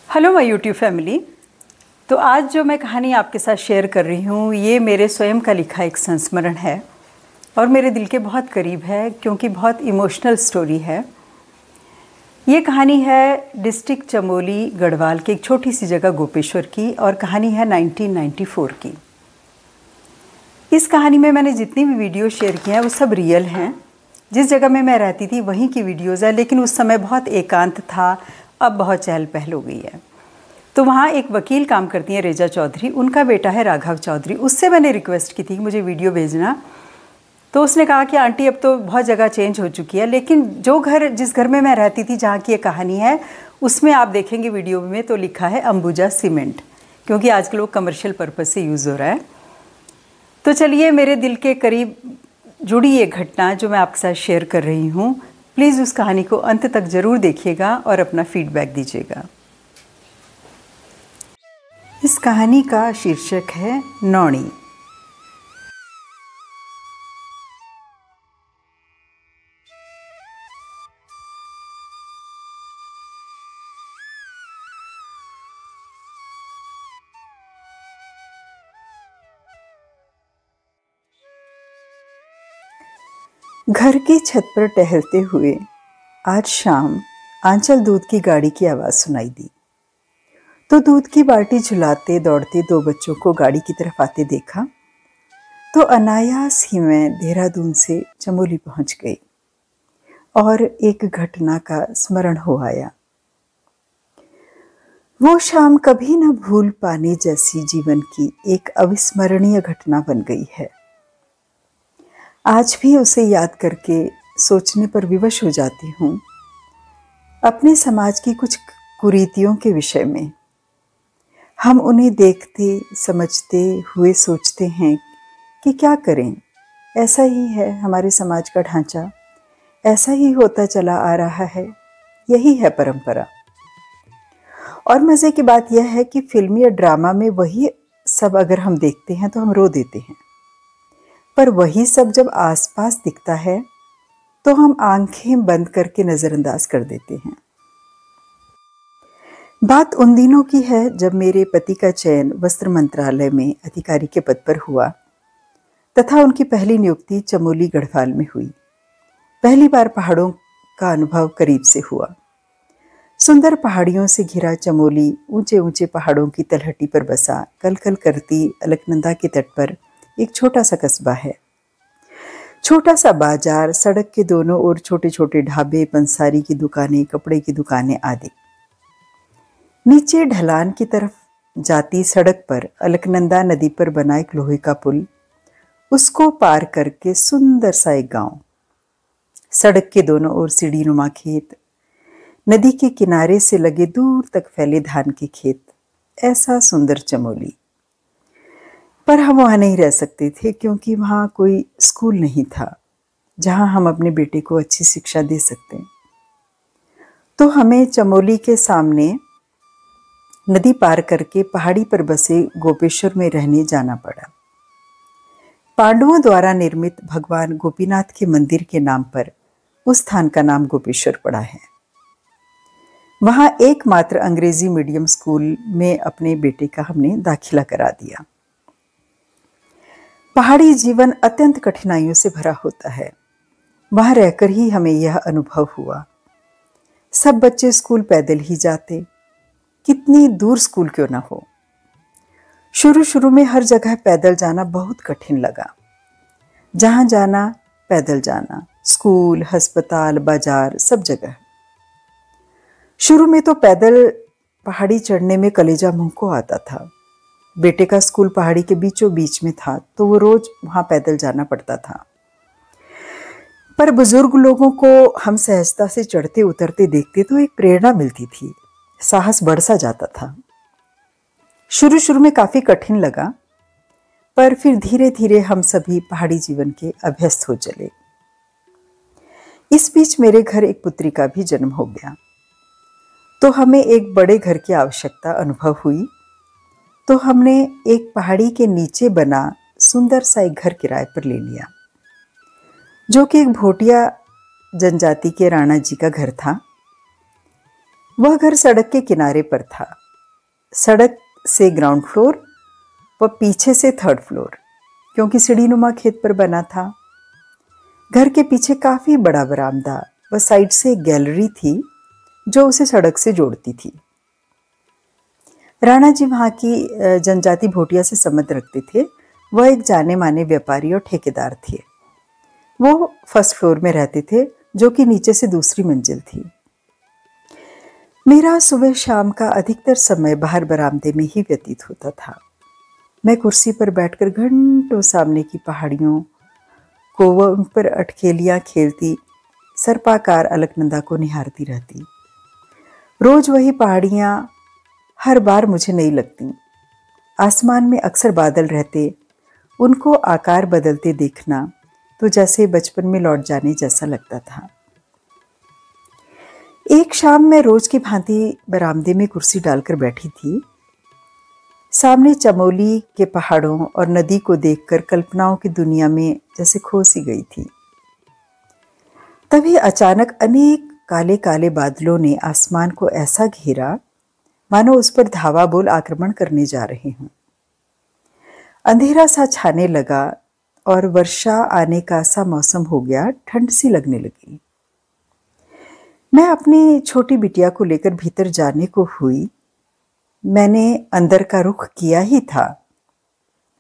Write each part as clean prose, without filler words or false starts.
Hello my YouTube family. तो आज जो मैं कहानी आपके साथ शेयर कर रही हूँ ये मेरे स्वयं का लिखा एक संस्मरण है और मेरे दिल के बहुत करीब है क्योंकि बहुत इमोशनल स्टोरी है। ये कहानी है डिस्ट्रिक्ट चमोली गढ़वाल की एक छोटी सी जगह गोपेश्वर की और कहानी है 1994 की। इस कहानी में मैंने जितनी भी वीडियो शेयर किए हैं वो सब रियल हैं। जिस जगह में मैं रहती थी वहीं की वीडियोज़ है, लेकिन उस समय बहुत एकांत था, अब बहुत चहल पहल हो गई है। तो वहाँ एक वकील काम करती हैं रेजा चौधरी, उनका बेटा है राघव चौधरी। उससे मैंने रिक्वेस्ट की थी कि मुझे वीडियो भेजना, तो उसने कहा कि आंटी अब तो बहुत जगह चेंज हो चुकी है, लेकिन जिस घर में मैं रहती थी जहाँ की ये कहानी है उसमें आप देखेंगे वीडियो में तो लिखा है अंबुजा सीमेंट, क्योंकि आजकल वो कमर्शियल पर्पज़ से यूज़ हो रहा है। तो चलिए, मेरे दिल के करीब जुड़ी ये घटना जो मैं आपके साथ शेयर कर रही हूँ, प्लीज़ उस कहानी को अंत तक ज़रूर देखिएगा और अपना फीडबैक दीजिएगा। इस कहानी का शीर्षक है नौणी। घर की छत पर टहलते हुए आज शाम आंचल दूध की गाड़ी की आवाज़ सुनाई दी, तो दूध की बाल्टी झुलाते दौड़ते दो बच्चों को गाड़ी की तरफ आते देखा तो अनायास ही मैं देहरादून से चमोली पहुंच गई और एक घटना का स्मरण हो आया। वो शाम कभी न भूल पाने जैसी जीवन की एक अविस्मरणीय घटना बन गई है। आज भी उसे याद करके सोचने पर विवश हो जाती हूँ अपने समाज की कुछ कुरीतियों के विषय में। हम उन्हें देखते समझते हुए सोचते हैं कि क्या करें, ऐसा ही है हमारे समाज का ढांचा, ऐसा ही होता चला आ रहा है, यही है परंपरा। और मज़े की बात यह है कि फिल्म या ड्रामा में वही सब अगर हम देखते हैं तो हम रो देते हैं, पर वही सब जब आसपास दिखता है तो हम आंखें बंद करके नज़रअंदाज कर देते हैं। बात उन दिनों की है जब मेरे पति का चयन वस्त्र मंत्रालय में अधिकारी के पद पर हुआ तथा उनकी पहली नियुक्ति चमोली गढ़वाल में हुई। पहली बार पहाड़ों का अनुभव करीब से हुआ। सुंदर पहाड़ियों से घिरा चमोली ऊंचे ऊंचे पहाड़ों की तलहटी पर बसा कलकल करती अलकनंदा के तट पर एक छोटा सा कस्बा है। छोटा सा बाजार, सड़क के दोनों ओर छोटे छोटे ढाबे, पंसारी की दुकानें, कपड़े की दुकानें आदि। नीचे ढलान की तरफ जाती सड़क पर अलकनंदा नदी पर बना एक लोहे का पुल, उसको पार करके सुंदर सा एक गांव। सड़क के दोनों ओर सीढ़ीनुमा खेत, नदी के किनारे से लगे दूर तक फैले धान के खेत। ऐसा सुंदर चमोली। पर हम वहाँ नहीं रह सकते थे क्योंकि वहाँ कोई स्कूल नहीं था जहाँ हम अपने बेटे को अच्छी शिक्षा दे सकते। तो हमें चमोली के सामने नदी पार करके पहाड़ी पर बसे गोपेश्वर में रहने जाना पड़ा। पांडवों द्वारा निर्मित भगवान गोपीनाथ के मंदिर के नाम पर उस स्थान का नाम गोपेश्वर पड़ा है। वहाँ एकमात्र अंग्रेजी मीडियम स्कूल में अपने बेटे का हमने दाखिला करा दिया। पहाड़ी जीवन अत्यंत कठिनाइयों से भरा होता है, वहां रहकर ही हमें यह अनुभव हुआ। सब बच्चे स्कूल पैदल ही जाते, कितनी दूर स्कूल क्यों ना हो। शुरू में हर जगह पैदल जाना बहुत कठिन लगा। जहां जाना पैदल जाना, स्कूल, अस्पताल, बाजार, सब जगह। शुरू में तो पैदल पहाड़ी चढ़ने में कलेजा मुंह को आता था। बेटे का स्कूल पहाड़ी के बीचों बीच में था तो वो रोज वहां पैदल जाना पड़ता था। पर बुजुर्ग लोगों को हम सहजता से चढ़ते उतरते देखते तो एक प्रेरणा मिलती थी, साहस बढ़ सा जाता था। शुरू में काफी कठिन लगा, पर फिर धीरे धीरे हम सभी पहाड़ी जीवन के अभ्यस्त हो चले। इस बीच मेरे घर एक पुत्री का भी जन्म हो गया, तो हमें एक बड़े घर की आवश्यकता अनुभव हुई। तो हमने एक पहाड़ी के नीचे बना सुंदर सा एक घर किराए पर ले लिया, जो कि एक भोटिया जनजाति के राणा जी का घर था। वह घर सड़क के किनारे पर था। सड़क से ग्राउंड फ्लोर व पीछे से थर्ड फ्लोर, क्योंकि सीढ़ीनुमा खेत पर बना था। घर के पीछे काफी बड़ा बरामदा व साइड से एक गैलरी थी जो उसे सड़क से जोड़ती थी। राणा जी वहां की जनजाति भोटिया से संबंध रखते थे। वह एक जाने माने व्यापारी और ठेकेदार थे। वो फर्स्ट फ्लोर में रहते थे, जो कि नीचे से दूसरी मंजिल थी। मेरा सुबह शाम का अधिकतर समय बाहर बरामदे में ही व्यतीत होता था। मैं कुर्सी पर बैठकर घंटों सामने की पहाड़ियों को व उन पर अटखेलियां खेलती सर्पाकार अलकनंदा को निहारती रहती। रोज वही पहाड़ियां हर बार मुझे नई लगती। आसमान में अक्सर बादल रहते, उनको आकार बदलते देखना तो जैसे बचपन में लौट जाने जैसा लगता था। एक शाम मैं रोज की भांति बरामदे में कुर्सी डालकर बैठी थी। सामने चमोली के पहाड़ों और नदी को देखकर कल्पनाओं की दुनिया में जैसे खो सी गई थी। तभी अचानक अनेक काले काले बादलों ने आसमान को ऐसा घेरा मानो उस पर धावा बोल आक्रमण करने जा रहे हों। अंधेरा सा छाने लगा और वर्षा आने का सा मौसम हो गया। ठंड सी लगने लगी। मैं अपनी छोटी बिटिया को लेकर भीतर जाने को हुई। मैंने अंदर का रुख किया ही था,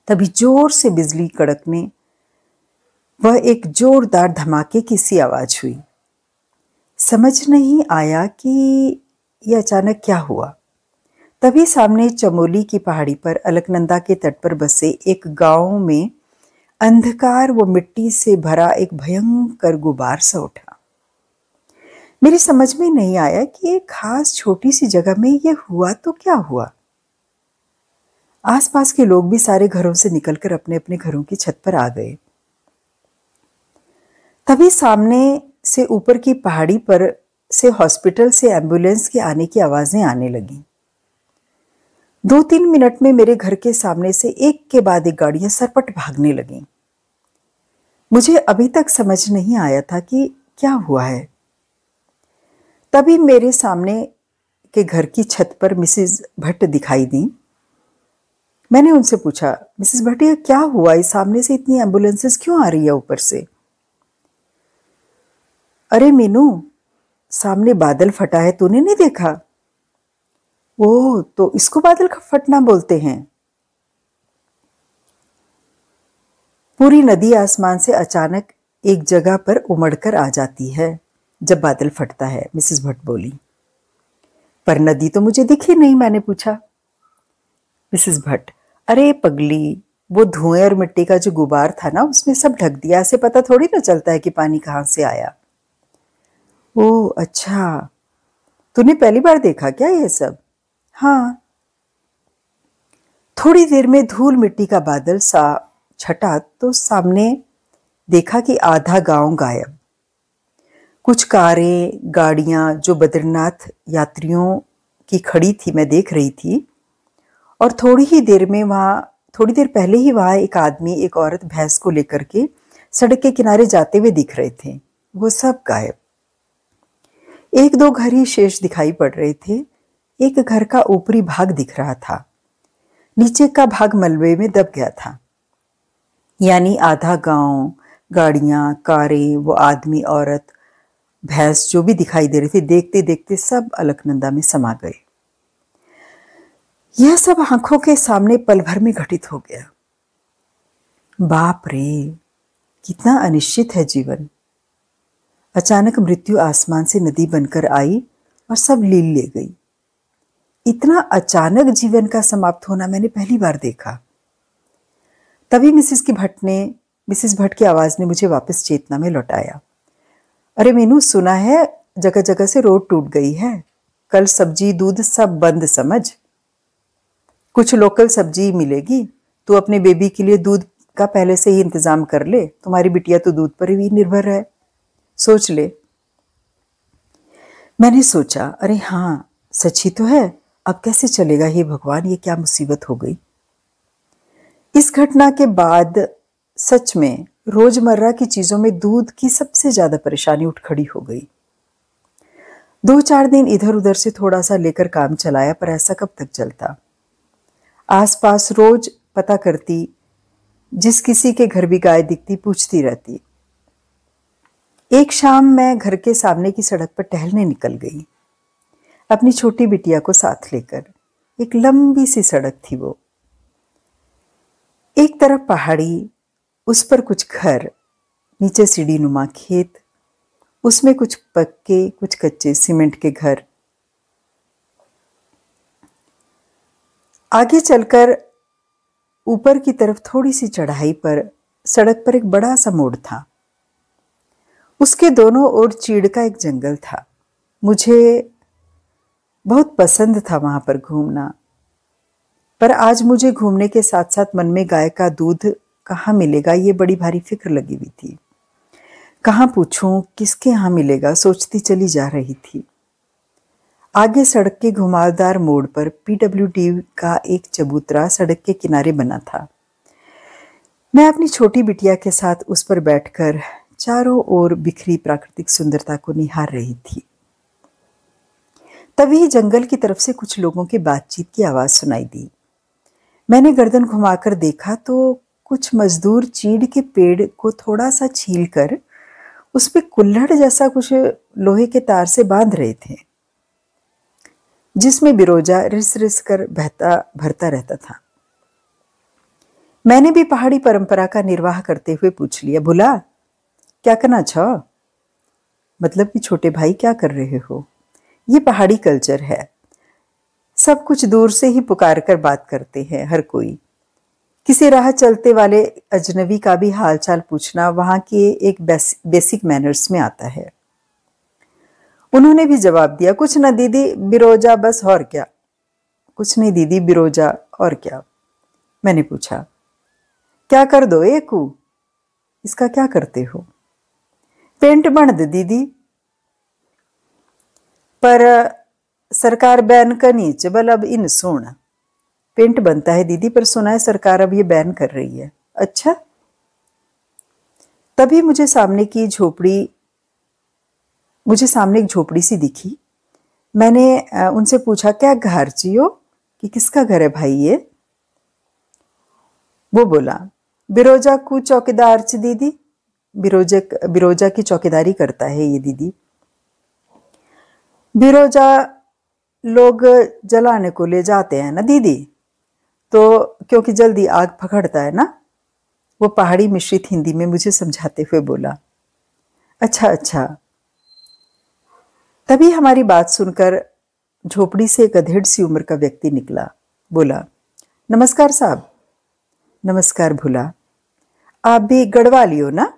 तभी जोर से बिजली कड़कने वह एक जोरदार धमाके की सी आवाज हुई। समझ नहीं आया कि यह अचानक क्या हुआ। तभी सामने चमोली की पहाड़ी पर अलकनंदा के तट पर बसे एक गांव में अंधकार व मिट्टी से भरा एक भयंकर गुबार सा उठा। मेरी समझ में नहीं आया कि एक खास छोटी सी जगह में यह हुआ तो क्या हुआ। आसपास के लोग भी सारे घरों से निकलकर अपने अपने घरों की छत पर आ गए। तभी सामने से ऊपर की पहाड़ी पर से हॉस्पिटल से एम्बुलेंस के आने की आवाजें आने लगीं। 2-3 मिनट में मेरे घर के सामने से एक के बाद एक गाड़ियां सरपट भागने लगीं। मुझे अभी तक समझ नहीं आया था कि क्या हुआ है। तभी मेरे सामने के घर की छत पर मिसेस भट्ट दिखाई दी। मैंने उनसे पूछा, मिसेस भट्ट ये क्या हुआ? इस सामने से इतनी एम्बुलेंसेस क्यों आ रही है ऊपर से? अरे मीनू, सामने बादल फटा है, तूने नहीं देखा? ओह, तो इसको बादल फटना बोलते हैं। पूरी नदी आसमान से अचानक एक जगह पर उमड़कर आ जाती है जब बादल फटता है, मिसेस भट्ट बोली। पर नदी तो मुझे दिखी नहीं, मैंने पूछा। मिसेस भट्ट, अरे पगली, वो धुएं और मिट्टी का जो गुबार था ना, उसने सब ढक दिया। ऐसे पता थोड़ी ना चलता है कि पानी कहां से आया। ओह अच्छा, तूने पहली बार देखा क्या ये सब? हाँ। थोड़ी देर में धूल मिट्टी का बादल सा छटा तो सामने देखा कि आधा गांव गायब। कुछ कारें, गाड़ियां जो बद्रीनाथ यात्रियों की खड़ी थी मैं देख रही थी, और थोड़ी देर पहले ही वहां एक आदमी एक औरत भैंस को लेकर के सड़क के किनारे जाते हुए दिख रहे थे। वो सब गायब। 1-2 घर ही शेष दिखाई पड़ रहे थे। एक घर का ऊपरी भाग दिख रहा था, नीचे का भाग मलबे में दब गया था। यानी आधा गांव, गाड़ियां, कारें, वो आदमी, औरत, भैंस जो भी दिखाई दे रही थी, देखते देखते सब अलकनंदा में समा गए। यह सब आंखों के सामने पल भर में घटित हो गया। बाप रे, कितना अनिश्चित है जीवन। अचानक मृत्यु आसमान से नदी बनकर आई और सब लील ले गई। इतना अचानक जीवन का समाप्त होना मैंने पहली बार देखा। तभी मिसेस भट्ट की आवाज ने मुझे वापस चेतना में लौटाया। अरे मीनू, सुना है जगह जगह से रोड टूट गई है। कल सब्जी दूध सब बंद समझ। कुछ लोकल सब्जी मिलेगी। तू अपने बेबी के लिए दूध का पहले से ही इंतजाम कर ले। तुम्हारी बिटिया तो दूध पर ही निर्भर है, सोच ले। मैंने सोचा, अरे हाँ, सच ही तो है। अब कैसे चलेगा? हे भगवान, ये क्या मुसीबत हो गई। इस घटना के बाद सच में रोजमर्रा की चीजों में दूध की सबसे ज्यादा परेशानी उठ खड़ी हो गई। 2-4 दिन इधर उधर से थोड़ा सा लेकर काम चलाया, पर ऐसा कब तक चलता। आसपास रोज पता करती, जिस किसी के घर भी गाय दिखती पूछती रहती। एक शाम मैं घर के सामने की सड़क पर टहलने निकल गई, अपनी छोटी बिटिया को साथ लेकर। एक लंबी सी सड़क थी वो, एक तरफ पहाड़ी, उस पर कुछ घर, नीचे सीढ़ी नुमा खेत, उसमें कुछ पक्के कुछ कच्चे सीमेंट के घर। आगे चलकर ऊपर की तरफ थोड़ी सी चढ़ाई पर सड़क पर एक बड़ा सा मोड़ था। उसके दोनों ओर चीड़ का एक जंगल था। मुझे बहुत पसंद था वहां पर घूमना, पर आज मुझे घूमने के साथ साथ मन में गाय का दूध कहाँ मिलेगा ये बड़ी भारी फिक्र लगी हुई थी। कहाँ पूछूं, किसके यहाँ मिलेगा, सोचती चली जा रही थी। आगे सड़क के घुमावदार मोड़ पर पीडब्ल्यूडी का एक चबूतरा सड़क के किनारे बना था। मैं अपनी छोटी बिटिया के साथ उस पर बैठकर चारों ओर बिखरी प्राकृतिक सुंदरता को निहार रही थी। तभी जंगल की तरफ से कुछ लोगों की बातचीत की आवाज सुनाई दी। मैंने गर्दन घुमाकर देखा तो कुछ मजदूर चीड़ के पेड़ को थोड़ा सा छीलकर उस पे कुल्हड़ जैसा कुछ लोहे के तार से बांध रहे थे, जिसमें बिरोजा रिस रिस कर भरता रहता था। मैंने भी पहाड़ी परंपरा का निर्वाह करते हुए पूछ लिया, भुला क्या करना छो? मतलब कि छोटे भाई क्या कर रहे हो? ये पहाड़ी कल्चर है, सब कुछ दूर से ही पुकार कर बात करते हैं हर कोई। किसी राह चलते वाले अजनबी का भी हालचाल पूछना वहां के एक बेसिक मैनर्स में आता है। उन्होंने भी जवाब दिया, कुछ ना दीदी बिरोजा बस, और क्या? कुछ नहीं दीदी बिरोजा, और क्या? मैंने पूछा, क्या कर दो एकू? इसका क्या करते हो? पेंट बन दे दीदी, पर सरकार बैन कर नीचे बल अब इन सुन। पेंट बनता है दीदी, पर सुना है सरकार अब ये बैन कर रही है। अच्छा। तभी मुझे सामने एक झोपड़ी सी दिखी। मैंने उनसे पूछा, क्या घर चियो कि किसका घर है भाई ये? वो बोला, बिरोजा को चौकीदार च दीदी, बिरोजा की चौकीदारी करता है ये दीदी। बिरोजा लोग जलाने को ले जाते हैं ना दीदी, तो क्योंकि जल्दी आग पकड़ता है ना। वो पहाड़ी मिश्रित हिंदी में मुझे समझाते हुए बोला। अच्छा अच्छा। तभी हमारी बात सुनकर झोपड़ी से एक अधेड़ सी उम्र का व्यक्ति निकला। बोला, नमस्कार साहब। नमस्कार भुला, आप भी गढ़वाली हो ना?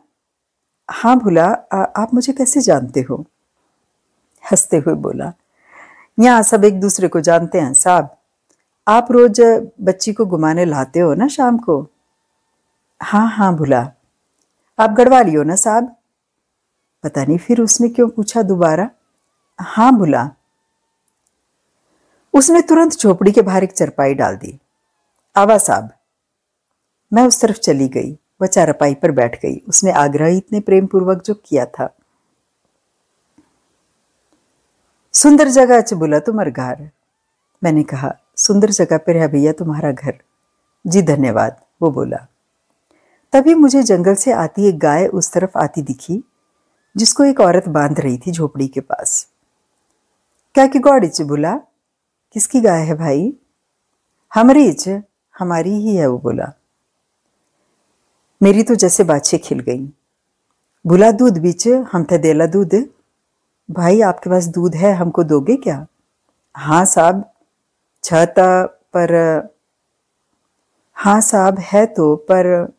हाँ भुला, आप मुझे कैसे जानते हो? हंसते हुए बोला, यहाँ सब एक दूसरे को जानते हैं साहब। आप रोज बच्ची को घुमाने लाते हो ना शाम को? हाँ हाँ भुला। आप गढ़वाली हो ना साहब? पता नहीं फिर उसने क्यों पूछा दोबारा। हाँ भुला। उसने तुरंत झोपड़ी के बाहर एक चरपाई डाल दी। आवा साहब। मैं उस तरफ चली गई। वह चारपाई पर बैठ गई। उसने आग्रह इतने प्रेम पूर्वक जो किया था। सुंदर जगह च बोला तुम्हारा घर। मैंने कहा, सुंदर जगह पर है भैया तुम्हारा घर। जी धन्यवाद, वो बोला। तभी मुझे जंगल से आती एक गाय उस तरफ आती दिखी, जिसको एक औरत बांध रही थी झोपड़ी के पास। क्या की गौड़ी च बोला? किसकी गाय है भाई? हमारी च, हमारी ही है, वो बोला। मेरी तो जैसे बाछें खिल गईं। बुला दूध बीच, हम थे देला दूध। भाई आपके पास दूध है, हमको दोगे क्या? हाँ साहब, छता पर। हाँ साहब है तो, पर।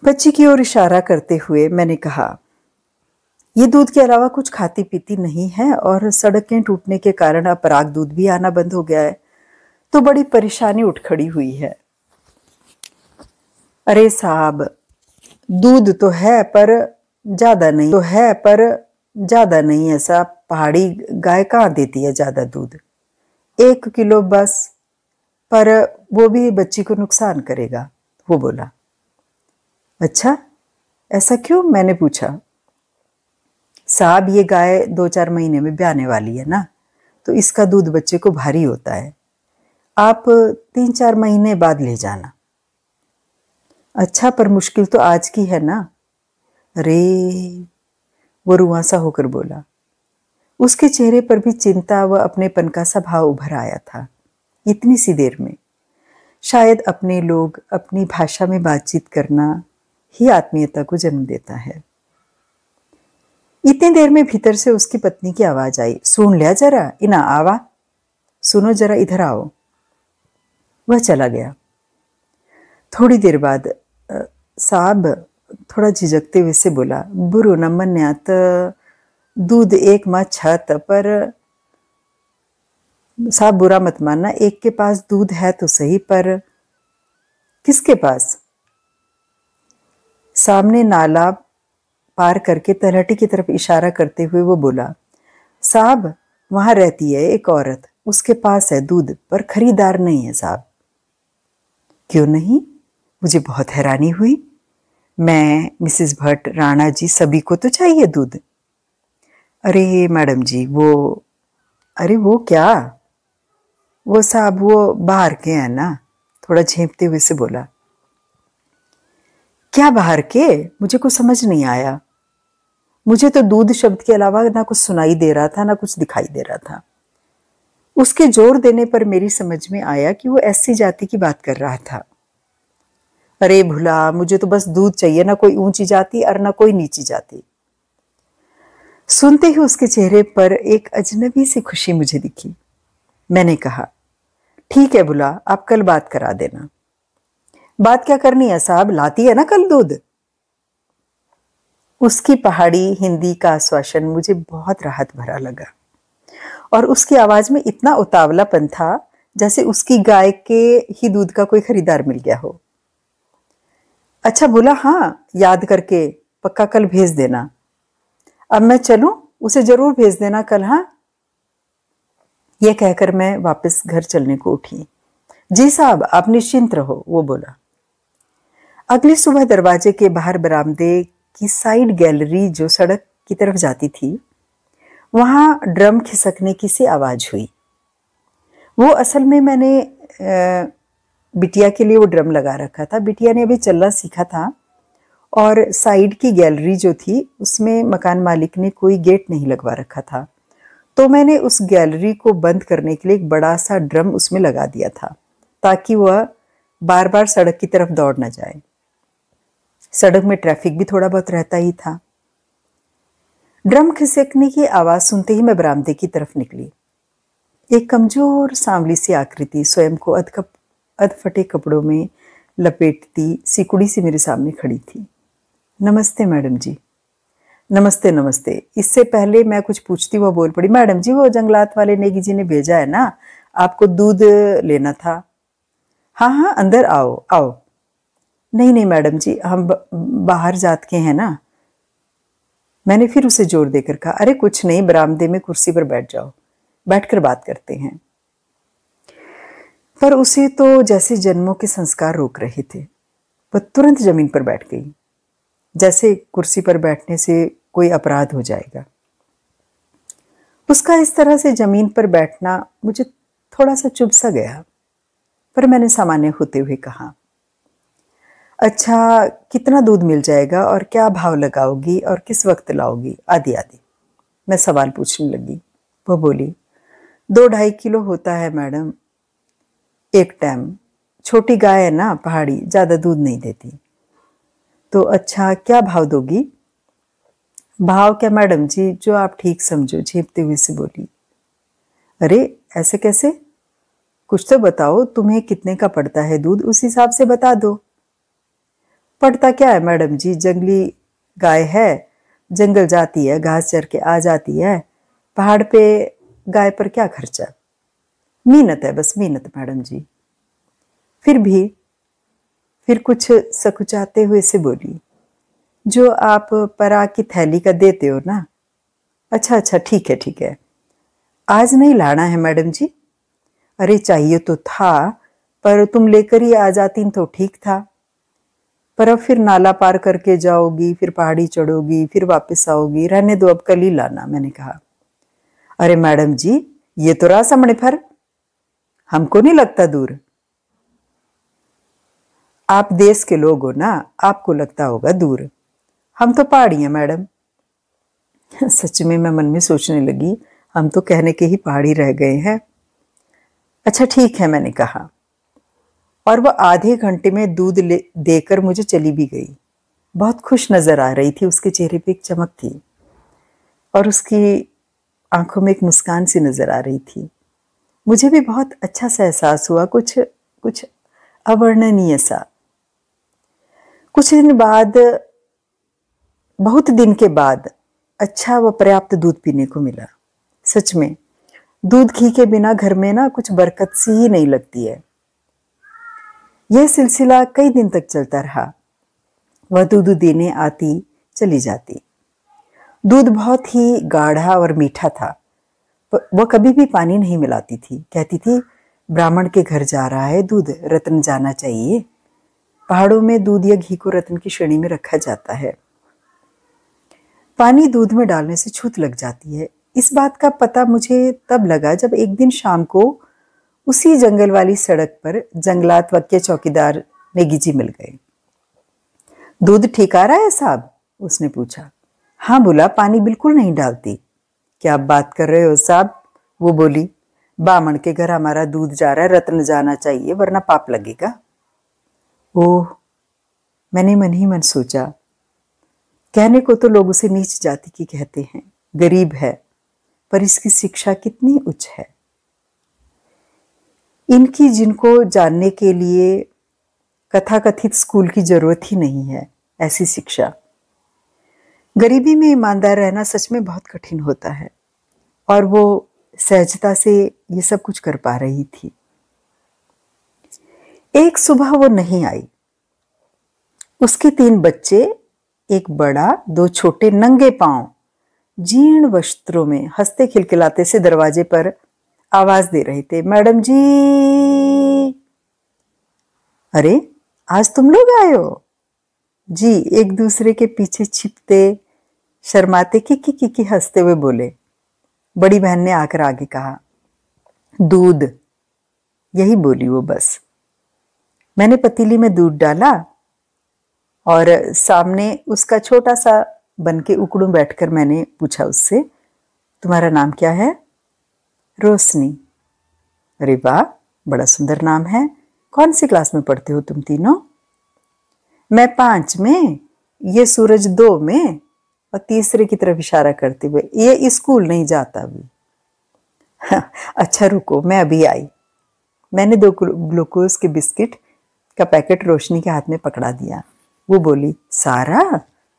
बच्ची की ओर इशारा करते हुए मैंने कहा, ये दूध के अलावा कुछ खाती पीती नहीं है और सड़कें टूटने के कारण अब पराग दूध भी आना बंद हो गया है, तो बड़ी परेशानी उठ खड़ी हुई है। अरे साहब, दूध तो है पर ज्यादा नहीं, ऐसा पहाड़ी गाय कहाँ देती है ज्यादा दूध? 1 किलो बस, पर वो भी बच्ची को नुकसान करेगा, वो बोला। अच्छा, ऐसा क्यों? मैंने पूछा। साहब ये गाय 2-4 महीने में ब्याने वाली है ना, तो इसका दूध बच्चे को भारी होता है, आप 3-4 महीने बाद ले जाना। अच्छा, पर मुश्किल तो आज की है ना। अरे, वो रुआंसा होकर बोला। उसके चेहरे पर भी चिंता व अपनेपन का सा भाव उभर आया था। इतनी सी देर में शायद अपने लोग अपनी भाषा में बातचीत करना ही आत्मीयता को जन्म देता है। इतनी देर में भीतर से उसकी पत्नी की आवाज आई, सुन लिया जरा, इना आवा, सुनो जरा, इधर आओ। वह चला गया। थोड़ी देर बाद साहब थोड़ा झिझकते हुए से बोला, बुरो न मन्यात, दूध एक माँ छत पर। साहब बुरा मत मानना, एक के पास दूध है तो सही, पर किसके पास? सामने नाला पार करके तलहटी की तरफ इशारा करते हुए वो बोला, साहब वहां रहती है एक औरत, उसके पास है दूध, पर खरीदार नहीं है साहब। क्यों नहीं? मुझे बहुत हैरानी हुई। मैं, मिसेस भट्ट, राणा जी, सभी को तो चाहिए दूध। अरे मैडम जी, अरे वो क्या? वो साहब वो बाहर के हैं ना, थोड़ा झेंपते हुए से बोला। क्या बाहर के? मुझे कुछ समझ नहीं आया। मुझे तो दूध शब्द के अलावा ना कुछ सुनाई दे रहा था, ना कुछ दिखाई दे रहा था। उसके जोर देने पर मेरी समझ में आया कि वो ऐसी जाति की बात कर रहा था। अरे भुला, मुझे तो बस दूध चाहिए, ना कोई ऊंची जाति और ना कोई नीची जाति। सुनते ही उसके चेहरे पर एक अजनबी सी खुशी मुझे दिखी। मैंने कहा, ठीक है भुला, आप कल बात करा देना। बात क्या करनी है साहब, लाती है ना कल दूध। उसकी पहाड़ी हिंदी का आश्वासन मुझे बहुत राहत भरा लगा और उसकी आवाज में इतना उतावलापन था जैसे उसकी गाय के ही दूध का कोई खरीदार मिल गया हो। अच्छा बोला, हाँ याद करके पक्का कल भेज देना। अब मैं चलूं? उसे जरूर भेज देना कल। हाँ, यह कहकर मैं वापस घर चलने को उठी। जी साहब, आप निश्चिंत रहो, वो बोला। अगली सुबह दरवाजे के बाहर बरामदे की साइड गैलरी जो सड़क की तरफ जाती थी, वहां ड्रम खिसकने की सी आवाज हुई। वो असल में मैंने बिटिया के लिए वो ड्रम लगा रखा था। बिटिया ने अभी चलना सीखा था और साइड की गैलरी जो थी उसमें मकान मालिक ने कोई गेट नहीं लगवा रखा था, तो मैंने उस गैलरी को बंद करने के लिए एक बड़ा सा ड्रम उसमें लगा दिया था ताकि वह बार बार सड़क की तरफ दौड़ न जाए। सड़क में ट्रैफिक भी थोड़ा बहुत रहता ही था। ड्रम खिसकने की आवाज सुनते ही मैं बरामदे की तरफ निकली। एक कमजोर सांवली सी आकृति स्वयं को अधफटे कपड़ों में लपेटती सिकुड़ी सी मेरे सामने खड़ी थी। नमस्ते मैडम जी। नमस्ते नमस्ते। इससे पहले मैं कुछ पूछती वो बोल पड़ी, मैडम जी वो जंगलात वाले नेगी जी ने भेजा है ना, आपको दूध लेना था। हाँ हाँ, अंदर आओ आओ। नहीं नहीं मैडम जी, हम बाहर जात के हैं ना। मैंने फिर उसे जोर देकर कहा, अरे कुछ नहीं, बरामदे में कुर्सी पर बैठ जाओ, बैठकर बात करते हैं। पर उसे तो जैसे जन्मों के संस्कार रोक रहे थे। वह तुरंत जमीन पर बैठ गई, जैसे कुर्सी पर बैठने से कोई अपराध हो जाएगा। उसका इस तरह से जमीन पर बैठना मुझे थोड़ा सा चुभ सा गया, पर मैंने सामान्य होते हुए कहा, अच्छा कितना दूध मिल जाएगा और क्या भाव लगाओगी और किस वक्त लाओगी, आदि आदि। मैं सवाल पूछने लगी। वो बोली, 2-2.5 किलो होता है मैडम एक टाइम। छोटी गाय है ना, पहाड़ी, ज्यादा दूध नहीं देती। तो अच्छा क्या भाव दोगी? भाव क्या मैडम जी, जो आप ठीक समझो, झेपते हुए से बोली। अरे ऐसे कैसे, कुछ तो बताओ, तुम्हें कितने का पड़ता है दूध, उस हिसाब से बता दो। पड़ता क्या है मैडम जी, जंगली गाय है, जंगल जाती है, घास चर के आ जाती है, पहाड़ पे गाय पर क्या खर्चा। मेहनत है, बस मेहनत मैडम जी। फिर कुछ सकुचाते हुए से बोली, जो आप पराग की थैली का देते हो ना। अच्छा अच्छा, ठीक है ठीक है। आज नहीं लाना है मैडम जी? अरे चाहिए तो था, पर तुम लेकर ही आ जाती तो ठीक था। पर अब फिर नाला पार करके जाओगी, फिर पहाड़ी चढ़ोगी, फिर वापस आओगी, रहने दो, अब कल ही लाना। मैंने कहा, अरे मैडम जी, ये तो रहा सामने फर, हमको नहीं लगता दूर। आप देश के लोग हो ना, आपको लगता होगा दूर, हम तो पहाड़ी हैं मैडम। सच में मैं मन में सोचने लगी, हम तो कहने के ही पहाड़ी रह गए हैं। अच्छा ठीक है, मैंने कहा, और वह आधे घंटे में दूध देकर मुझे चली भी गई। बहुत खुश नजर आ रही थी, उसके चेहरे पे एक चमक थी और उसकी आंखों में एक मुस्कान सी नजर आ रही थी। मुझे भी बहुत अच्छा सा एहसास हुआ, कुछ कुछ अवर्णनीय सा। कुछ दिन बाद, बहुत दिन के बाद अच्छा व पर्याप्त दूध पीने को मिला। सच में दूध घी के बिना घर में ना कुछ बरकत सी ही नहीं लगती है। यह सिलसिला कई दिन तक चलता रहा। वह दूध देने आती, चली जाती। दूध बहुत ही गाढ़ा और मीठा था। वह कभी भी पानी नहीं मिलाती थी। कहती थी, ब्राह्मण के घर जा रहा है दूध, रत्न जाना चाहिए। पहाड़ों में दूध या घी को रत्न की श्रेणी में रखा जाता है। पानी दूध में डालने से छूत लग जाती है। इस बात का पता मुझे तब लगा जब एक दिन शाम को उसी जंगल वाली सड़क पर जंगलात वक्य चौकीदार नेगी जी मिल गए। दूध ठीक आ रहा है साहब? उसने पूछा। हाँ बोला, पानी बिल्कुल नहीं डालती। क्या आप बात कर रहे हो साहब? वो बोली, बामण के घर हमारा दूध जा रहा है, रत्न जाना चाहिए वरना पाप लगेगा। ओह, मैंने मन ही मन सोचा, कहने को तो लोग उसे नीच जाति की कहते हैं, गरीब है, पर इसकी शिक्षा कितनी उच्च है। इनकी जिनको जानने के लिए कथाकथित स्कूल की जरूरत ही नहीं है, ऐसी शिक्षा। गरीबी में ईमानदार रहना सच में बहुत कठिन होता है, और वो सहजता से ये सब कुछ कर पा रही थी। एक सुबह वो नहीं आई। उसके 3 बच्चे, एक बड़ा, 2 छोटे, नंगे पांव, जीर्ण वस्त्रों में हंसते खिलखिलाते से दरवाजे पर आवाज दे रहे थे, मैडम जी। अरे, आज तुम लोग आए हो? जी, एक दूसरे के पीछे छिपते शर्माते किकी हंसते हुए बोले। बड़ी बहन ने आकर आगे कहा, दूध। यही बोली वो बस। मैंने पतीली में दूध डाला और सामने उसका छोटा सा बन के उकड़ू बैठकर मैंने पूछा उससे, तुम्हारा नाम क्या है? रोशनी। अरे वाह, बड़ा सुंदर नाम है। कौन सी क्लास में पढ़ते हो तुम तीनों? मैं 5 में, ये सूरज 2 में, और तीसरे की तरफ इशारा करते हुए, ये स्कूल नहीं जाता अभी। अच्छा रुको, मैं अभी आई। मैंने 2 ग्लूकोज के बिस्किट का पैकेट रोशनी के हाथ में पकड़ा दिया। वो बोली, सारा?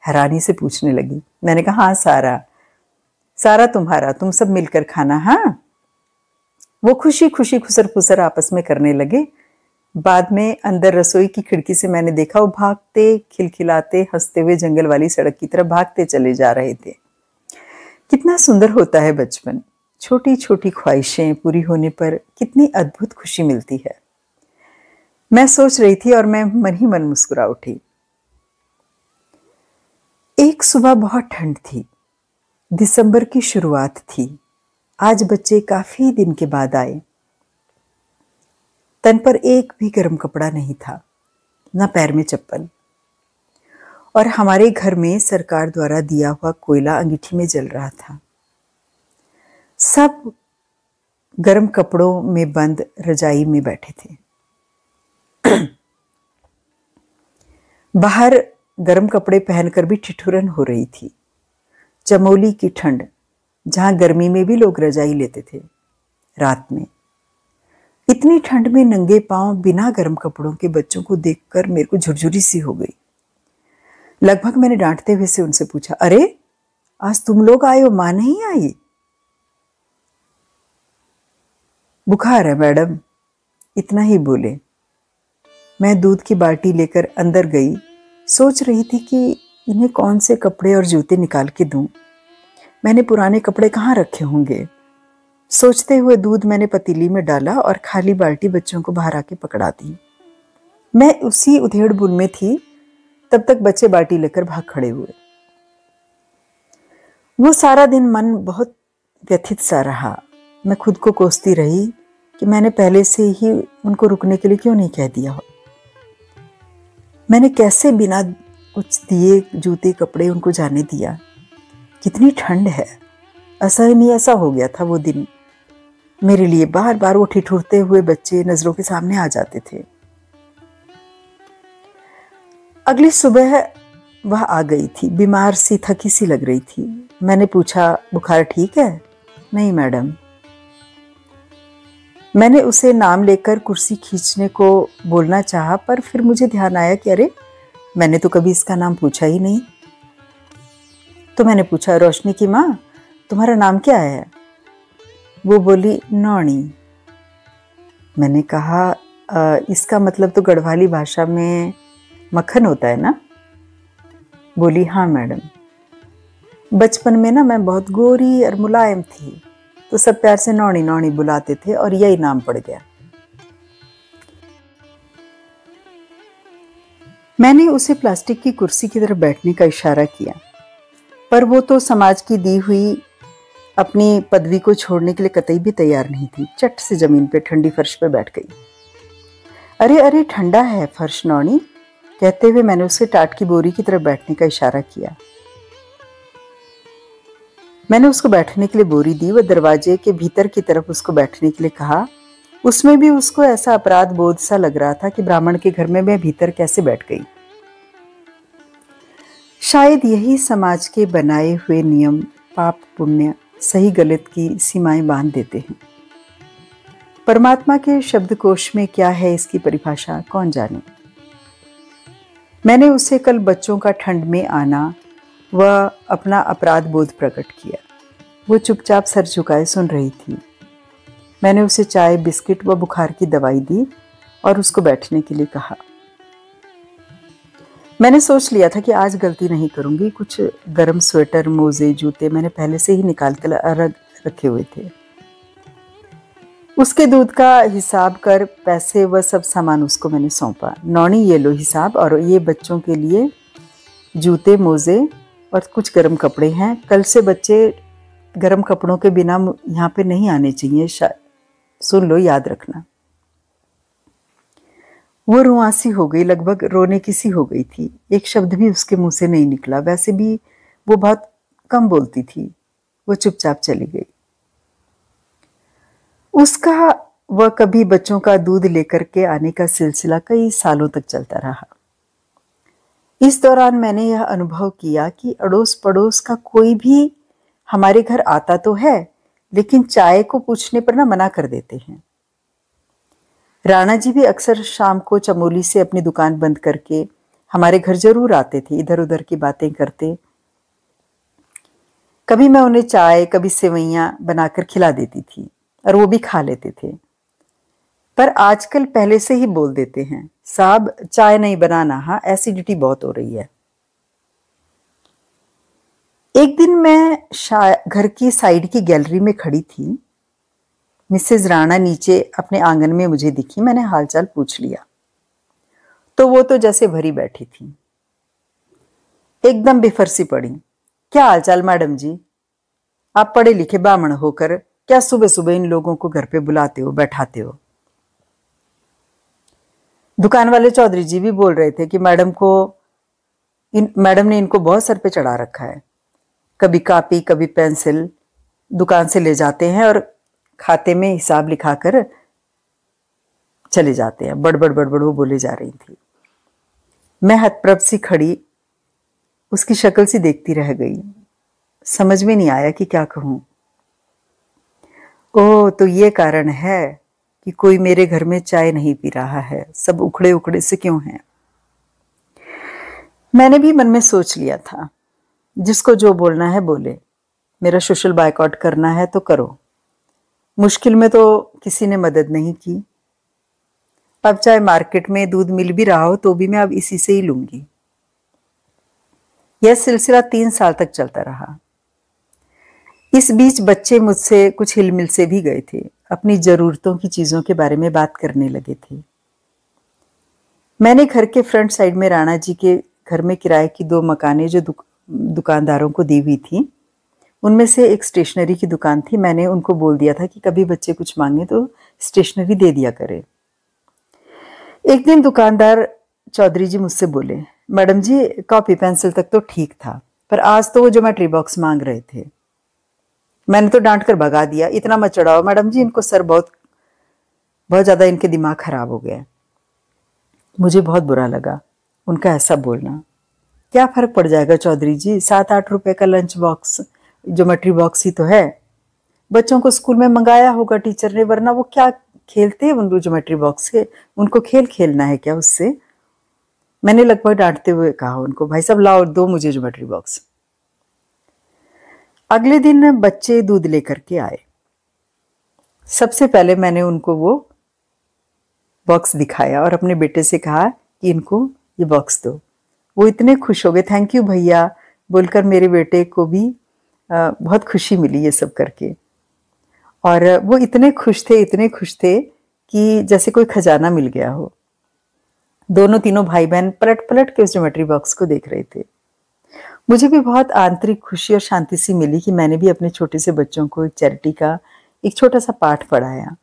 हैरानी से पूछने लगी। मैंने कहा, हाँ सारा। सारा तुम्हारा, तुम सब मिलकर खाना। हाँ। वो खुशी खुशी खुसर फुसर आपस में करने लगे। बाद में अंदर रसोई की खिड़की से मैंने देखा वो भागते खिलखिलाते हंसते हुए जंगल वाली सड़क की तरफ भागते चले जा रहे थे। कितना सुंदर होता है बचपन। छोटी छोटी ख्वाहिशें पूरी होने पर कितनी अद्भुत खुशी मिलती है। मैं सोच रही थी और मैं मन ही मन मुस्कुरा उठी। एक सुबह बहुत ठंड थी। दिसंबर की शुरुआत थी। आज बच्चे काफी दिन के बाद आए। तन पर एक भी गर्म कपड़ा नहीं था, न पैर में चप्पल। और हमारे घर में सरकार द्वारा दिया हुआ कोयला अंगीठी में जल रहा था। सब गर्म कपड़ों में बंद रजाई में बैठे थे। बाहर गर्म कपड़े पहनकर भी ठिठुरन हो रही थी। चमोली की ठंड, जहां गर्मी में भी लोग रजाई लेते थे रात में। इतनी ठंड में नंगे पांव बिना गर्म कपड़ों के बच्चों को देखकर मेरे को झुरझुरी सी हो गई। लगभग मैंने डांटते हुए से उनसे पूछा, अरे आज तुम लोग आए हो, मां नहीं आई? बुखार है मैडम, इतना ही बोले। मैं दूध की बाल्टी लेकर अंदर गई। सोच रही थी कि इन्हें कौन से कपड़े और जूते निकाल के दूं। मैंने पुराने कपड़े कहाँ रखे होंगे। सोचते हुए दूध मैंने पतीली में डाला और खाली बाल्टी बच्चों को बाहर आके पकड़ा दी। मैं उसी उधेड़ बुन में थी तब तक बच्चे बाटी लेकर भाग खड़े हुए। वो सारा दिन मन बहुत व्यथित सा रहा। मैं खुद को कोसती रही कि मैंने पहले से ही उनको रुकने के लिए क्यों नहीं कह दिया। मैंने कैसे बिना कुछ दिए जूते कपड़े उनको जाने दिया। कितनी ठंड है, असहनीय ऐसा हो गया था वो दिन मेरे लिए। बार बार वो ठिठुरते हुए बच्चे नजरों के सामने आ जाते थे। अगली सुबह वह आ गई थी, बीमार सी, थकी सी लग रही थी। मैंने पूछा, बुखार ठीक है? नहीं मैडम। मैंने उसे नाम लेकर कुर्सी खींचने को बोलना चाहा, पर फिर मुझे ध्यान आया कि अरे, मैंने तो कभी इसका नाम पूछा ही नहीं। तो मैंने पूछा, रोशनी की माँ, तुम्हारा नाम क्या है? वो बोली, नौनी। मैंने कहा, इसका मतलब तो गढ़वाली भाषा में मक्खन होता है ना? बोली, हाँ मैडम। बचपन में ना मैं बहुत गोरी और मुलायम थी, तो सब प्यार से नौनी नौनी बुलाते थे और यही नाम पड़ गया। मैंने उसे प्लास्टिक की कुर्सी की तरफ बैठने का इशारा किया, पर वो तो समाज की दी हुई अपनी पदवी को छोड़ने के लिए कतई भी तैयार नहीं थी। चट से जमीन पे ठंडी फर्श पे बैठ गई। अरे अरे, ठंडा है फर्श नौनी, कहते हुए मैंने उसे टाट की बोरी की तरफ बैठने का इशारा किया। मैंने उसको बैठने के लिए बोरी दी। वह दरवाजे के भीतर की तरफ उसको बैठने के लिए कहा। उसमें भी उसको ऐसा अपराध बोध सा लग रहा था कि ब्राह्मण के घर में मैं भीतर कैसे बैठ गई। शायद यही समाज के बनाए हुए नियम पाप पुण्य सही गलत की सीमाएं बांध देते हैं। परमात्मा के शब्दकोश में क्या है इसकी परिभाषा कौन जाने। मैंने उसे कल बच्चों का ठंड में आना व अपना अपराध बोध प्रकट किया। वो चुपचाप सर झुकाए सुन रही थी। मैंने उसे चाय, बिस्किट व बुखार की दवाई दी और उसको बैठने के लिए कहा। मैंने सोच लिया था कि आज गलती नहीं करूंगी। कुछ गर्म स्वेटर, मोजे, जूते मैंने पहले से ही निकाल कर रखे हुए थे। उसके दूध का हिसाब कर पैसे व सब सामान उसको मैंने सौंपा। नौनी, ये लो हिसाब, और ये बच्चों के लिए जूते, मोजे और कुछ गर्म कपड़े हैं। कल से बच्चे गर्म कपड़ों के बिना यहाँ पे नहीं आने चाहिए, सुन लो, याद रखना। वो रुआंसी हो गई, लगभग रोने की सी हो गई थी। एक शब्द भी उसके मुंह से नहीं निकला। वैसे भी वो बहुत कम बोलती थी। वो चुपचाप चली गई। उसका वह कभी बच्चों का दूध लेकर के आने का सिलसिला कई सालों तक चलता रहा। इस दौरान मैंने यह अनुभव किया कि अड़ोस पड़ोस का कोई भी हमारे घर आता तो है, लेकिन चाय को पूछने पर ना मना कर देते हैं। राणा जी भी अक्सर शाम को चमोली से अपनी दुकान बंद करके हमारे घर जरूर आते थे, इधर उधर की बातें करते। कभी मैं उन्हें चाय, कभी सेवइयां बनाकर खिला देती थी और वो भी खा लेते थे। पर आजकल पहले से ही बोल देते हैं, साहब चाय नहीं बनाना, हाँ एसिडिटी बहुत हो रही है। एक दिन मैं घर की साइड की गैलरी में खड़ी थी। मिसेज राणा नीचे अपने आंगन में मुझे दिखी। मैंने हालचाल पूछ लिया तो वो तो जैसे भरी बैठी थी, एकदम बेफरसी पड़ी। क्या हालचाल मैडम जी? आप पढ़े लिखे ब्राह्मण होकर क्या सुबह सुबह इन लोगों को घर पे बुलाते हो, बैठाते हो? दुकान वाले चौधरी जी भी बोल रहे थे कि मैडम ने इनको बहुत सर पे चढ़ा रखा है। कभी कॉपी, कभी पेंसिल दुकान से ले जाते हैं और खाते में हिसाब लिखाकर चले जाते हैं। बड़बड़ बड़बड़ वो बोले जा रही थी। मैं हतप्रभ सी खड़ी उसकी शक्ल सी देखती रह गई। समझ में नहीं आया कि क्या कहूं। ओह, तो ये कारण है कि कोई मेरे घर में चाय नहीं पी रहा है। सब उखड़े उखड़े से क्यों हैं? मैंने भी मन में सोच लिया था, जिसको जो बोलना है बोले। मेरा सोशल बायकॉट करना है तो करो। मुश्किल में तो किसी ने मदद नहीं की। अब चाहे मार्केट में दूध मिल भी रहा हो तो भी मैं अब इसी से ही लूंगी। यह सिलसिला 3 साल तक चलता रहा। इस बीच बच्चे मुझसे कुछ हिलमिल से भी गए थे। अपनी जरूरतों की चीजों के बारे में बात करने लगे थे। मैंने घर के फ्रंट साइड में राणा जी के घर में किराए की 2 मकानें जो दुकानदारों को दी हुई थी, उनमें से एक स्टेशनरी की दुकान थी। मैंने उनको बोल दिया था कि कभी बच्चे कुछ मांगे तो स्टेशनरी दे दिया करें। एक दिन दुकानदार चौधरी जी मुझसे बोले, मैडम जी कॉपी पेंसिल तक तो ठीक था, पर आज तो वो ज्योमेट्री बॉक्स मांग रहे थे। मैंने तो डांट कर भगा दिया, इतना मत चढ़ाओ मैडम जी, इनको सर बहुत ज़्यादा इनके दिमाग खराब हो गया। मुझे बहुत बुरा लगा उनका ऐसा बोलना। क्या फ़र्क पड़ जाएगा चौधरी जी, 7-8 रुपए का लंच बॉक्स, ज्योमेट्री बॉक्स ही तो है। बच्चों को स्कूल में मंगाया होगा टीचर ने, वरना वो क्या खेलते हैं उनको ज्योमेट्री बॉक्स से? उनको खेल खेलना है क्या उससे? मैंने लगभग डांटते हुए कहा उनको, भाई साहब लाओ, दो मुझे ज्योमेट्री बॉक्स। अगले दिन बच्चे दूध लेकर के आए। सबसे पहले मैंने उनको वो बॉक्स दिखाया और अपने बेटे से कहा कि इनको ये बॉक्स दो। वो इतने खुश हो गए, थैंक यू भैया बोलकर। मेरे बेटे को भी बहुत खुशी मिली ये सब करके, और वो इतने खुश थे कि जैसे कोई खजाना मिल गया हो। दोनों तीनों भाई बहन पलट पलट के उस ज्योमेट्री बॉक्स को देख रहे थे। मुझे भी बहुत आंतरिक खुशी और शांति सी मिली कि मैंने भी अपने छोटे से बच्चों को एक चैरिटी का एक छोटा सा पाठ पढ़ाया।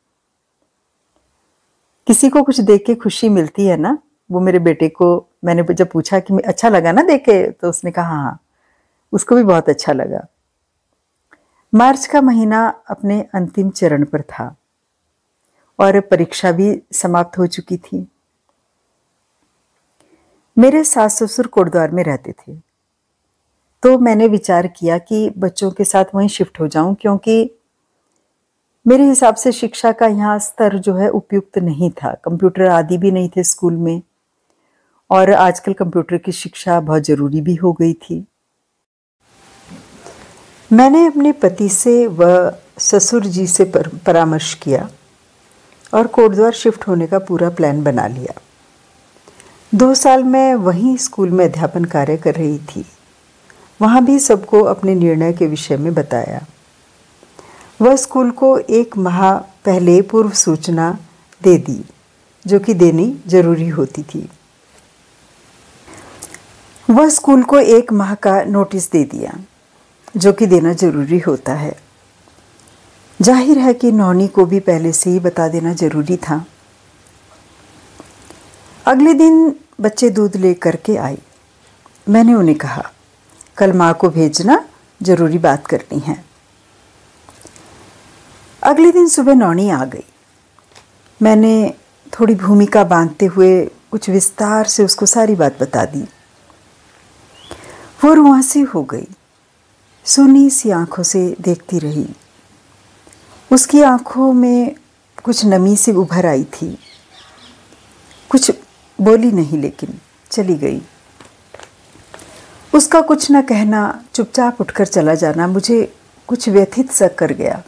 किसी को कुछ देख के खुशी मिलती है ना। वो मेरे बेटे को मैंने जब पूछा कि अच्छा लगा ना देख के, तो उसने कहा हाँ, उसको भी बहुत अच्छा लगा। मार्च का महीना अपने अंतिम चरण पर था और परीक्षा भी समाप्त हो चुकी थी। मेरे सास ससुर कोटद्वार में रहते थे, तो मैंने विचार किया कि बच्चों के साथ वहीं शिफ्ट हो जाऊं, क्योंकि मेरे हिसाब से शिक्षा का यहाँ स्तर जो है उपयुक्त नहीं था। कंप्यूटर आदि भी नहीं थे स्कूल में, और आजकल कंप्यूटर की शिक्षा बहुत ज़रूरी भी हो गई थी। मैंने अपने पति से व ससुर जी से परामर्श किया और कोटद्वार शिफ्ट होने का पूरा प्लान बना लिया। 2 साल मैं वहीं स्कूल में अध्यापन कार्य कर रही थी। वहाँ भी सबको अपने निर्णय के विषय में बताया। वह स्कूल को 1 माह पहले पूर्व सूचना दे दी, जो कि देनी जरूरी होती थी। वह स्कूल को 1 माह का नोटिस दे दिया, जो कि देना जरूरी होता है। जाहिर है कि नौनी को भी पहले से ही बता देना जरूरी था। अगले दिन बच्चे दूध ले करके आई। मैंने उन्हें कहा, कल माँ को भेजना, जरूरी बात करनी है। अगले दिन सुबह नौनी आ गई। मैंने थोड़ी भूमिका बांधते हुए कुछ विस्तार से उसको सारी बात बता दी। वो रुआंसी हो गई, सुनी सी आंखों से देखती रही। उसकी आंखों में कुछ नमी सी उभर आई थी। कुछ बोली नहीं, लेकिन चली गई। उसका कुछ न कहना, चुपचाप उठकर चला जाना मुझे कुछ व्यथित सा कर गया।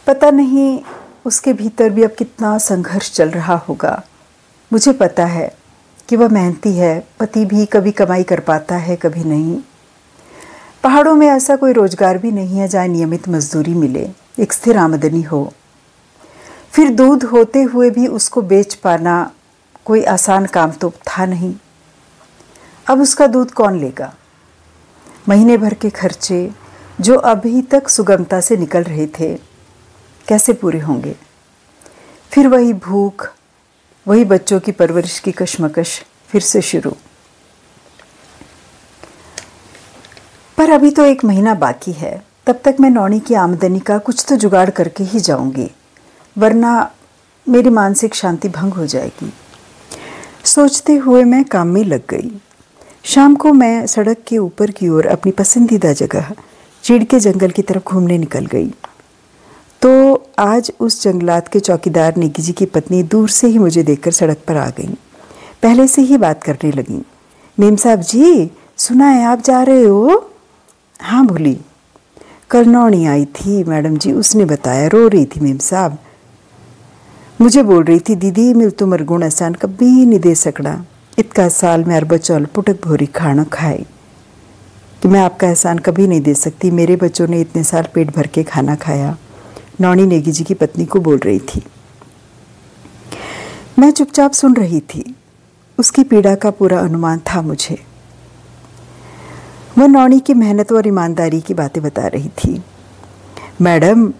पता नहीं उसके भीतर भी अब कितना संघर्ष चल रहा होगा। मुझे पता है कि वह मेहनती है, पति भी कभी कमाई कर पाता है, कभी नहीं। पहाड़ों में ऐसा कोई रोजगार भी नहीं है जहाँ नियमित मजदूरी मिले, एक स्थिर आमदनी हो। फिर दूध होते हुए भी उसको बेच पाना कोई आसान काम तो था नहीं। अब उसका दूध कौन लेगा? महीने भर के खर्चे जो अभी तक सुगमता से निकल रहे थे, कैसे पूरे होंगे? फिर वही भूख, वही बच्चों की परवरिश की कश्मकश फिर से शुरू। पर अभी तो 1 महीना बाकी है। तब तक मैं नौनी की आमदनी का कुछ तो जुगाड़ करके ही जाऊंगी, वरना मेरी मानसिक शांति भंग हो जाएगी। सोचते हुए मैं काम में लग गई। शाम को मैं सड़क के ऊपर की ओर अपनी पसंदीदा जगह चीड़ के जंगल की तरफ घूमने निकल गई, तो आज उस जंगलात के चौकीदार नेगी जी की पत्नी दूर से ही मुझे देखकर सड़क पर आ गई। पहले से ही बात करने लगी। मेम साहब जी, सुना है आप जा रहे हो? हाँ बोली। कल नौनी आई थी मैडम जी, उसने बताया। रो रही थी मेम साहब। मुझे बोल रही थी, दीदी मिल तुमर गुण एहसान कभी नहीं दे सकड़ा। इतका साल में अरब चौल पुटक भोरी खाना खाए कि मैं आपका एहसान कभी नहीं दे सकती। मेरे बच्चों ने इतने साल पेट भर के खाना खाया। नौनी नेगी जी की पत्नी को बोल रही थी। मैं चुपचाप सुन रही थी। उसकी पीड़ा का पूरा अनुमान था मुझे। वह नौनी की मेहनत और ईमानदारी की बातें बता रही थी। मैडम,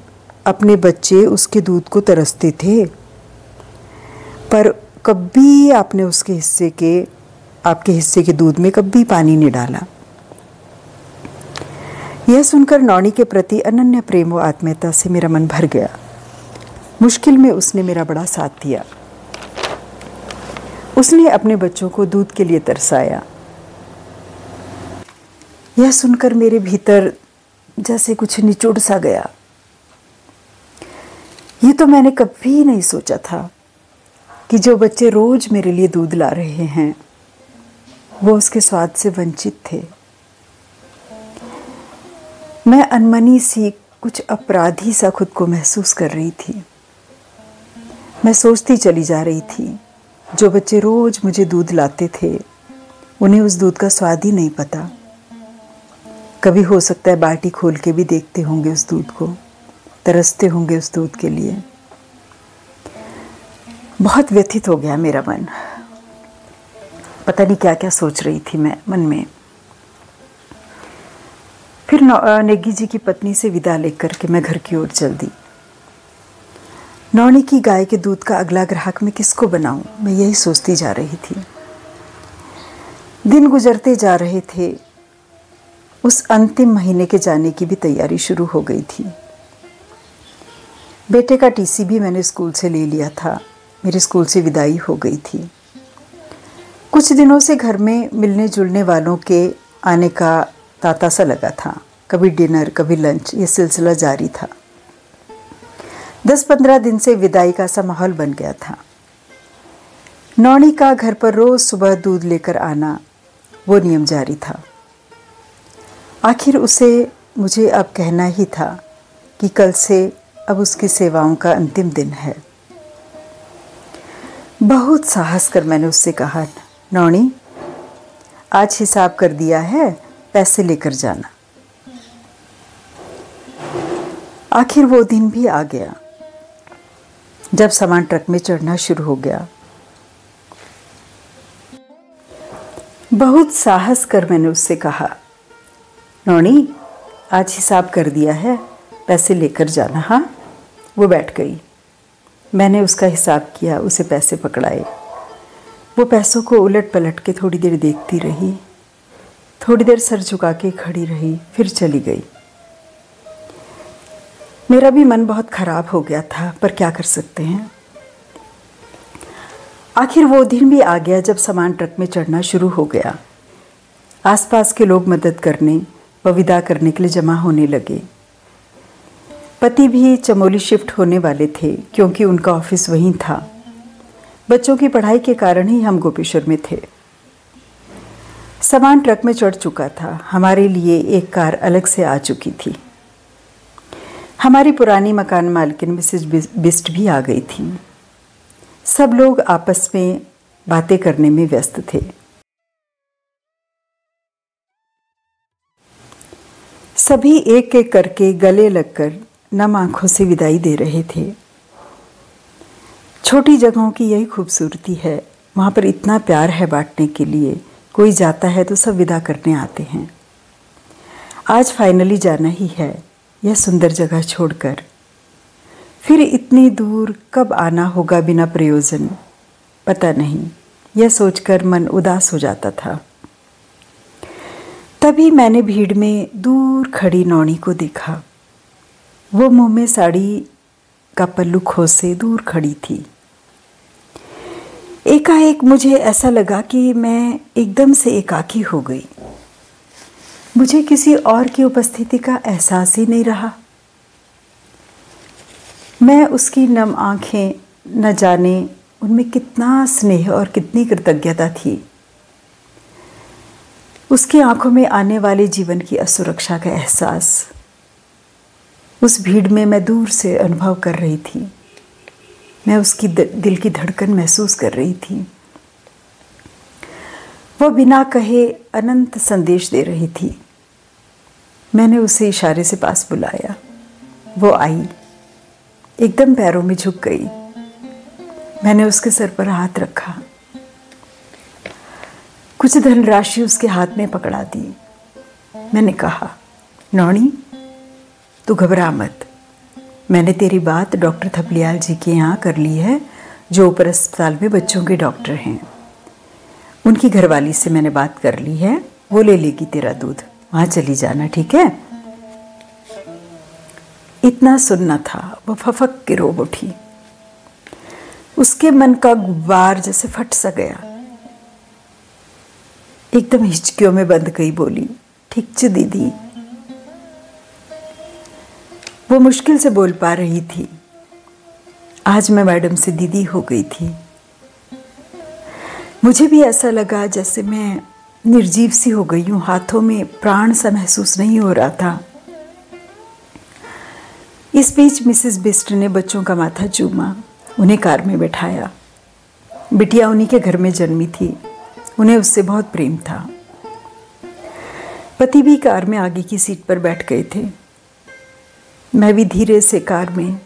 अपने बच्चे उसके दूध को तरसते थे, पर कभी आपने आपके हिस्से के दूध में कभी पानी नहीं डाला। यह सुनकर नौनी के प्रति अनन्य प्रेम व आत्मीयता से मेरा मन भर गया। मुश्किल में उसने मेरा बड़ा साथ दिया। उसने अपने बच्चों को दूध के लिए तरसाया। यह सुनकर मेरे भीतर जैसे कुछ निचुड़ सा गया। ये तो मैंने कभी नहीं सोचा था कि जो बच्चे रोज मेरे लिए दूध ला रहे हैं वो उसके स्वाद से वंचित थे। मैं अनमनी सी कुछ अपराधी सा खुद को महसूस कर रही थी। मैं सोचती चली जा रही थी, जो बच्चे रोज मुझे दूध लाते थे उन्हें उस दूध का स्वाद ही नहीं पता। कभी हो सकता है बाल्टी खोल के भी देखते होंगे उस दूध को, तरसते होंगे उस दूध के लिए। बहुत व्यथित हो गया मेरा मन। पता नहीं क्या क्या सोच रही थी मैं मन में। फिर नेगी जी की पत्नी से विदा लेकर के मैं घर की ओर चल दी। नौनी की गाय के दूध का अगला ग्राहक मैं किसको बनाऊं, मैं यही सोचती जा रही थी। दिन गुजरते जा रहे थे। उस अंतिम महीने के जाने की भी तैयारी शुरू हो गई थी। बेटे का टीसी भी मैंने स्कूल से ले लिया था। मेरे स्कूल से विदाई हो गई थी। कुछ दिनों से घर में मिलने जुलने वालों के आने का तांता सा लगा था। कभी डिनर, कभी लंच, ये सिलसिला जारी था। 10-15 दिन से विदाई का सा माहौल बन गया था। नौनी का घर पर रोज सुबह दूध लेकर आना, वो नियम जारी था। आखिर उसे मुझे अब कहना ही था कि कल से अब उसकी सेवाओं का अंतिम दिन है। बहुत साहस कर मैंने उससे कहा, नौनी, आज हिसाब कर दिया है, पैसे लेकर जाना। आखिर वो दिन भी आ गया जब सामान ट्रक में चढ़ना शुरू हो गया। बहुत साहस कर मैंने उससे कहा, नौनी, आज हिसाब कर दिया है, पैसे लेकर जाना। हाँ। वो बैठ गई। मैंने उसका हिसाब किया, उसे पैसे पकड़ाए। वो पैसों को उलट पलट के थोड़ी देर देखती रही, थोड़ी देर सर झुका के खड़ी रही, फिर चली गई। मेरा भी मन बहुत खराब हो गया था, पर क्या कर सकते हैं। आखिर वो दिन भी आ गया जब सामान ट्रक में चढ़ना शुरू हो गया। आसपास के लोग मदद करने व विदा करने के लिए जमा होने लगे। पति भी चमोली शिफ्ट होने वाले थे क्योंकि उनका ऑफिस वहीं था। बच्चों की पढ़ाई के कारण ही हम गोपेश्वर में थे। सामान ट्रक में चढ़ चुका था। हमारे लिए एक कार अलग से आ चुकी थी। हमारी पुरानी मकान मालकिन मिसेज बिस्ट भी आ गई थी। सब लोग आपस में बातें करने में व्यस्त थे। सभी एक एक करके गले लगकर नम आंखों से विदाई दे रहे थे। छोटी जगहों की यही खूबसूरती है, वहाँ पर इतना प्यार है बांटने के लिए। कोई जाता है तो सब विदा करने आते हैं। आज फाइनली जाना ही है यह सुंदर जगह छोड़कर। फिर इतनी दूर कब आना होगा बिना प्रयोजन, पता नहीं। यह सोचकर मन उदास हो जाता था। तभी मैंने भीड़ में दूर खड़ी नौनी को देखा। वो मुंह में साड़ी का पल्लू खोसे दूर खड़ी थी। एकाएक मुझे ऐसा लगा कि मैं एकदम से एकाकी हो गई। मुझे किसी और की उपस्थिति का एहसास ही नहीं रहा। मैं उसकी नम आंखें, न जाने उनमें कितना स्नेह और कितनी कृतज्ञता थी। उसकी आंखों में आने वाले जीवन की असुरक्षा का एहसास उस भीड़ में मैं दूर से अनुभव कर रही थी। मैं उसकी दिल की धड़कन महसूस कर रही थी। वो बिना कहे अनंत संदेश दे रही थी। मैंने उसे इशारे से पास बुलाया। वो आई, एकदम पैरों में झुक गई। मैंने उसके सर पर हाथ रखा। कुछ धनराशि उसके हाथ में पकड़ा दी। मैंने कहा, नौनी तू घबरा मत, मैंने तेरी बात डॉक्टर थपलियाल जी के यहाँ कर ली है, जो ऊपर अस्पताल में बच्चों के डॉक्टर हैं। उनकी घरवाली से मैंने बात कर ली है, वो ले लेगी तेरा दूध, वहाँ चली जाना, ठीक है। इतना सुनना था, वो फफक के रो उठी। उसके मन का गुब्बार जैसे फट सा गया। एकदम हिचकियों में बंद गई, बोली, ठीक च दीदी। वो मुश्किल से बोल पा रही थी। आज मैं मैडम से दीदी हो गई थी। मुझे भी ऐसा लगा जैसे मैं निर्जीव सी हो गई हूँ, हाथों में प्राण सा महसूस नहीं हो रहा था। इस बीच मिसेस बिस्ट ने बच्चों का माथा चूमा, उन्हें कार में बैठाया। बिटिया उन्हीं के घर में जन्मी थी, उन्हें उससे बहुत प्रेम था। पति भी कार में आगे की सीट पर बैठ गए थे। मैं भी धीरे से कार में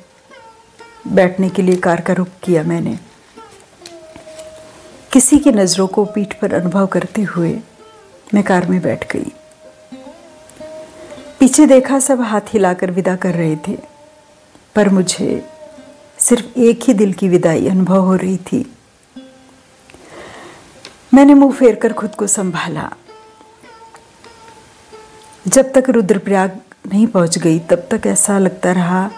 बैठने के लिए कार का रुख किया। मैंने किसी की नज़रों को पीठ पर अनुभव करते हुए मैं कार में बैठ गई। पीछे देखा, सब हाथ हिलाकर विदा कर रहे थे, पर मुझे सिर्फ एक ही दिल की विदाई अनुभव हो रही थी। मैंने मुंह फेर कर खुद को संभाला। जब तक रुद्रप्रयाग नहीं पहुंच गई तब तक ऐसा लगता रहा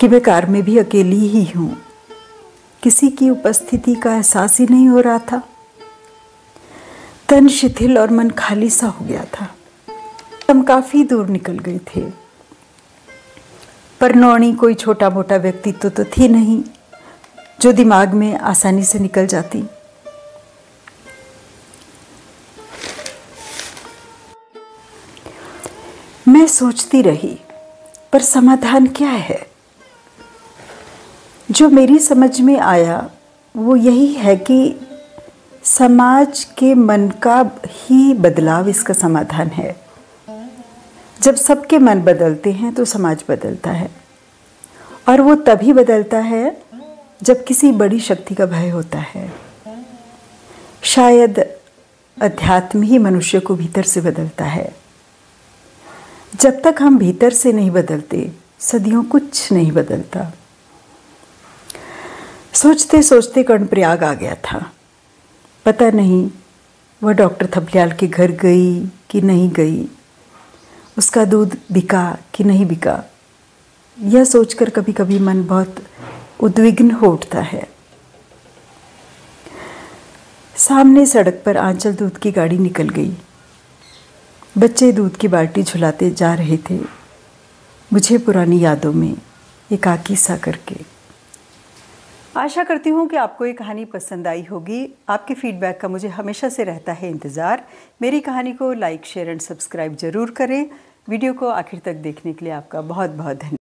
कि मैं कार में भी अकेली ही हूं। किसी की उपस्थिति का एहसास ही नहीं हो रहा था। तन शिथिल और मन खाली सा हो गया था। हम काफी दूर निकल गए थे, पर नौनी कोई छोटा मोटा व्यक्तित्व तो थी नहीं जो दिमाग में आसानी से निकल जाती। मैं सोचती रही, पर समाधान क्या है? जो मेरी समझ में आया वो यही है कि समाज के मन का ही बदलाव इसका समाधान है। जब सबके मन बदलते हैं तो समाज बदलता है, और वो तभी बदलता है जब किसी बड़ी शक्ति का भय होता है। शायद अध्यात्म ही मनुष्य को भीतर से बदलता है। जब तक हम भीतर से नहीं बदलते, सदियों कुछ नहीं बदलता। सोचते सोचते कर्णप्रयाग आ गया था। पता नहीं वह डॉक्टर थपलियाल के घर गई कि नहीं गई, उसका दूध बिका कि नहीं बिका, यह सोचकर कभी कभी मन बहुत उद्विग्न हो उठता है। सामने सड़क पर आंचल दूध की गाड़ी निकल गई। बच्चे दूध की बाल्टी झुलाते जा रहे थे, मुझे पुरानी यादों में एकाकी सा करके। आशा करती हूँ कि आपको ये कहानी पसंद आई होगी। आपके फीडबैक का मुझे हमेशा से रहता है इंतज़ार। मेरी कहानी को लाइक, शेयर एंड सब्सक्राइब ज़रूर करें। वीडियो को आखिर तक देखने के लिए आपका बहुत बहुत धन्यवाद।